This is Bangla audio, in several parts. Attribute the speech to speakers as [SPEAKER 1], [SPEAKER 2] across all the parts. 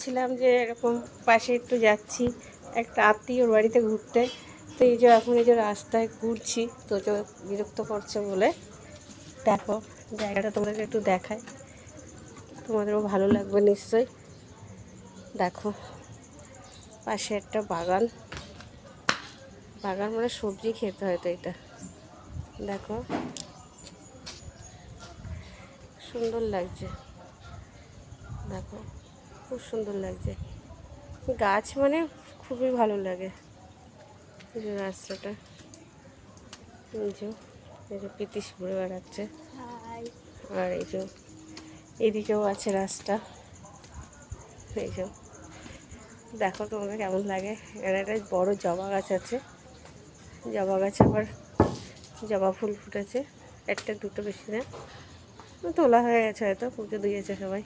[SPEAKER 1] ছিলাম যে এরকম পাশে একটু যাচ্ছি একটা আত্মীয়র বাড়িতে ঘুরতে। তো এই যে এখন এই যে রাস্তায় ঘুরছি, তো যে বিরক্ত করছে বলে দেখো জায়গাটা তোমাদেরকে একটু দেখায়, তোমাদেরও ভালো লাগবে নিশ্চয়ই। দেখো পাশে একটা বাগান, বাগান মানে সবজি খেতে হয় তো এটা। দেখো সুন্দর লাগছে, দেখো খুব সুন্দর লাগছে, গাছ মানে খুবই ভালো লাগে। এই যে রাস্তাটা, এই যে পিতিশ ঘুরে বেড়াচ্ছে, আর এই যে এদিকেও আছে রাস্তা। এই যে দেখো তোমাদের কেমন লাগে। এখানে একটা বড় জবা গাছ আছে, জবা গাছ আবার জবা ফুল ফুটেছে, একটা দুটো বেশি না, তোলা হয়ে গেছে, হয়তো পুজো দিয়েছে সবাই,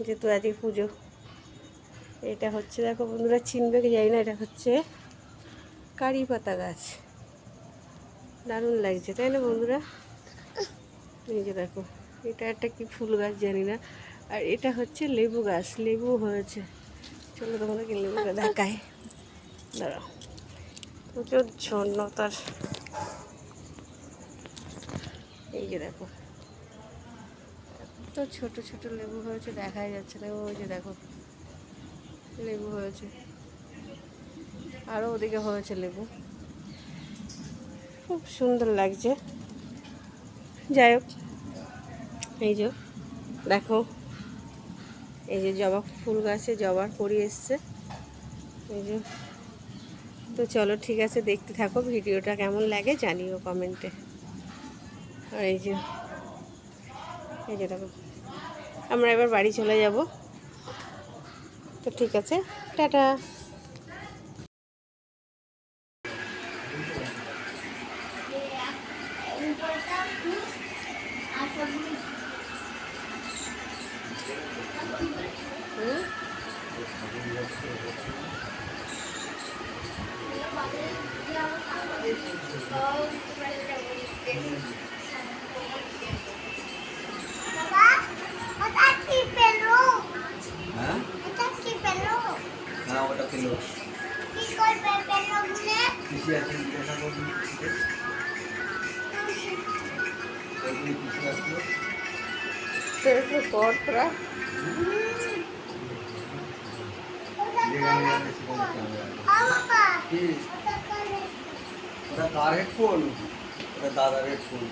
[SPEAKER 1] যেহেতু আজকে পুজো। এটা হচ্ছে দেখো বন্ধুরা, চিনবে কি জানি না, এটা হচ্ছে কারি পাতা গাছ। দারুণ লাগছে তাই না বন্ধুরা? এই যে দেখো এটা একটা কি ফুল গাছ জানি না। আর এটা হচ্ছে লেবু গাছ, লেবু হয়েছে। চলো তোমাদেরকে লেবুটা দেখাই, দাঁড়াও। প্রচুর ঝর্ণতার, এই যে দেখো তো ছোট ছোট লেবু হয়েছে, দেখাই যাচ্ছে না। ওই যে দেখো লেবু হয়েছে, আরও ওদিকে হয়েছে লেবু, খুব সুন্দর লাগছে। যাই হোক, এই যে দেখো এই যে জবা ফুল গাছে জবার কড়ি এসছে, এই যে। তো চলো ঠিক আছে, দেখতে থাকো, ভিডিওটা কেমন লাগে জানিও কমেন্টে। আর এই যে দেখো আমরা এবার বাড়ি চলে যাব, তো ঠিক আছে, টাটা।
[SPEAKER 2] ওটা কার হেডফোন? ওটা দাদার হেডফোন।